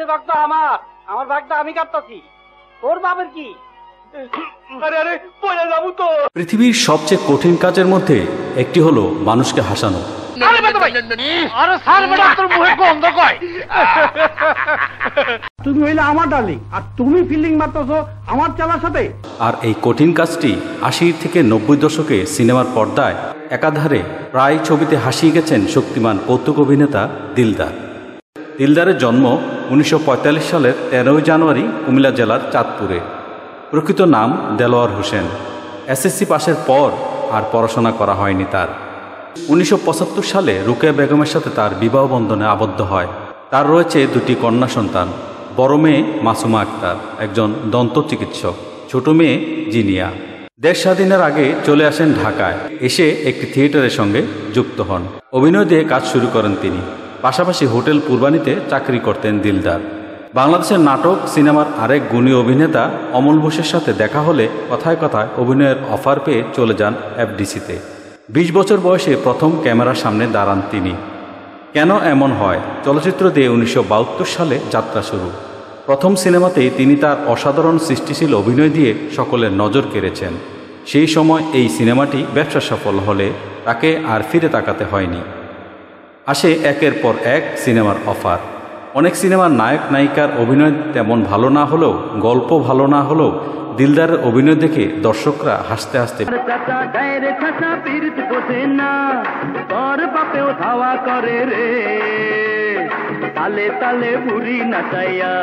ভাগটা আমার ভাগটা আমি কাটতাছি, তোর বাপের কি? আরে আরে পয়লা যাবো তো। পৃথিবীর সবচেয়ে কঠিন কাজের মধ্যে একটি হলো মানুষকে হাসানো। তুমি হইলে আমার ডার্লিং, আর তুমি ফিল্ডিং মারতেছো আমার চালার সাথে। আর এই কঠিন কাজটি ৮০ থেকে ৯০ দশকে সিনেমার পর্দায় একাধারে প্রায় ছবিতে হাসিয়ে গেছেন শক্তিমান কৌতুক অভিনেতা দিলদার। দিলদারের জন্ম ১৯৪৫ সালের ১৩ জানুয়ারি কুমিল্লা জেলার চাঁদপুরে। প্রকৃত নাম দেলোয়ার হোসেন। এসএসসি পাশের পর আর পড়াশোনা করা হয়নি তার। ১৯৭৫ সালে রুকেয়া বেগমের সাথে তার বিবাহ বন্ধনে আবদ্ধ হয়। তার রয়েছে দুটি কন্যা সন্তান। বড় মেয়ে মাসুমা আক্তার, একজন দন্ত চিকিৎসক। ছোট মেয়ে জিনিয়া। দেশ স্বাধীনের আগে চলে আসেন ঢাকায়। এসে একটি থিয়েটারের সঙ্গে যুক্ত হন। অভিনয় দিয়ে কাজ শুরু করেন তিনি। পাশাপাশি হোটেল পূর্বানীতে চাকরি করতেন দিলদার। বাংলাদেশের নাটক সিনেমার আরেক গুণী অভিনেতা অমল বোসের সাথে দেখা হলে কথায় কথায় অভিনয়ের অফার পেয়ে চলে যান এফডিসিতে। ২০ বছর বয়সে প্রথম ক্যামেরার সামনে দাঁড়ান তিনি। কেন এমন হয়? চলচ্চিত্র দিয়ে ১৯৭২ সালে যাত্রা শুরু। প্রথম সিনেমাতেই তিনি তার অসাধারণ সৃষ্টিশীল অভিনয় দিয়ে সকলের নজর কেড়েছেন। সেই সময় এই সিনেমাটি ব্যবসা সফল হলে তাকে আর ফিরে তাকাতে হয়নি। আসে একের পর এক সিনেমার অফার। অনেক সিনেমার নায়ক নায়িকার অভিনয় তেমন ভালো না হলেও, গল্প ভালো না হলেও দিলদারের অভিনয় দেখে দর্শকরা হাসতে হাসতে তালে তালে বুড়ি নাচাইয়া।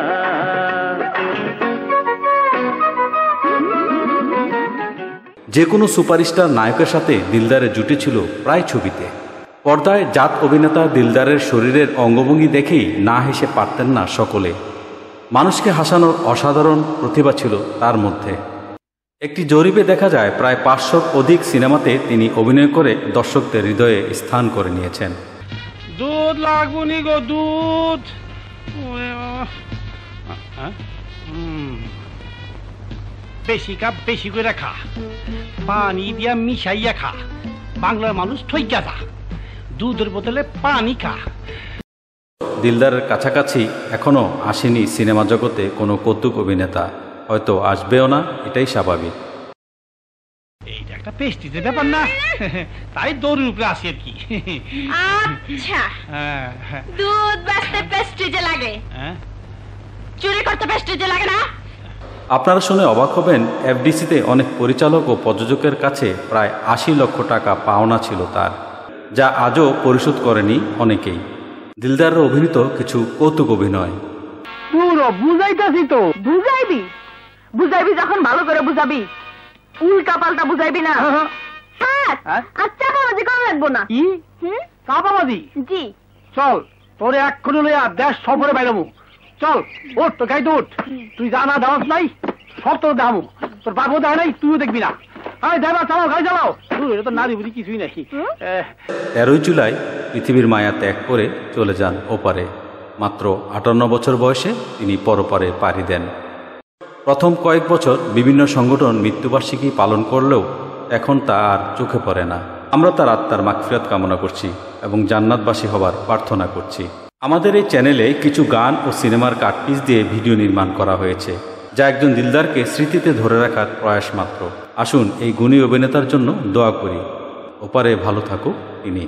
যে কোনো সুপারস্টার নায়কের সাথে দিলদারের জুটি ছিল প্রায় ছবিতে। পর্দায় জাত অভিনেতা দিলদারের শরীরের অঙ্গভঙ্গি দেখেই না হেসে পারতেন না সকলে। মানুষকে হাসানোর অসাধারণ প্রতিভা ছিল তার মধ্যে। একটি জরিপে দেখা যায় প্রায় ৫০০ অধিক সিনেমাতে তিনি অভিনয় করে দর্শকদের হৃদয়ে স্থান করে নিয়েছেন। দুধ লাগবনি গো, দুধ। বেশি কাপ বেশি করে খা, পানি দিয়া মিশাইয়া খা। বাংলার মানুষ ঠইকা যা, দুধের বদলে পানি খা। দিলদারের কাছাকাছি এখনও আসেনি সিনেমা জগতে কোনো কৌতুক অভিনেতা, হয়তো আসবেও না, এটাই স্বাভাবিক। এইটা একটা পেস্টিজের ব্যাপার না, তাই দৌড়ের উপরে আসি আর কি। আচ্ছা, দুধ বেচতে পেস্টিজে লাগে, চুরি করতে পেস্টিজে লাগে না? আপনারা শুনে অবাক হবেন, এফডিসিতে অনেক পরিচালক ও প্রযোজকের কাছে প্রায় ৮০ লক্ষ টাকা পাওনা ছিল তার, যা আজও পরিশোধ করেনি অনেকেই। দিলদারের অভিনীত কিছু কৌতুক অভিনয়। পুরো বুঝাইতাছি তো। বুঝাইবি বুঝাইবি যখন ভালো করে বুঝাবি, উল্টা পাল্টা বুঝাইবি না। আচ্ছা বাবাজি, কম লাগবো না। কি বাবাজি? জি চল, তোরে এক্ষুনি লইয়া দেশ সফরে বাইরামু। চল ওঠ, তো গাইতে ওঠ। তুই জানা দাওয়াত নাই, সব তোর দামু। তোর বাবু দেয় নাই, তুইও দেখবি না। ড্রাইভার চালাও, গাড়ি চালাও। এটা তো নারী বুঝি কিছুই নাকি। ১৩ জুলাই পৃথিবীর মায়া ত্যাগ করে চলে যান ওপারে। মাত্র ৫৮ বছর বয়সে তিনি পরপারে পাড়ি দেন। প্রথম কয়েক বছর বিভিন্ন সংগঠন মৃত্যুবার্ষিকী পালন করলেও এখন তা আর চোখে পড়ে না। আমরা তার আত্মার মাগফিরাত কামনা করছি এবং জান্নাতবাসী হবার প্রার্থনা করছি। আমাদের এই চ্যানেলে কিছু গান ও সিনেমার কাটপিস দিয়ে ভিডিও নির্মাণ করা হয়েছে, যা একজন দিলদারকে স্মৃতিতে ধরে রাখার প্রয়াস মাত্র। আসুন এই গুণী অভিনেতার জন্য দোয়া করি, ওপারে ভালো থাকুক তিনি।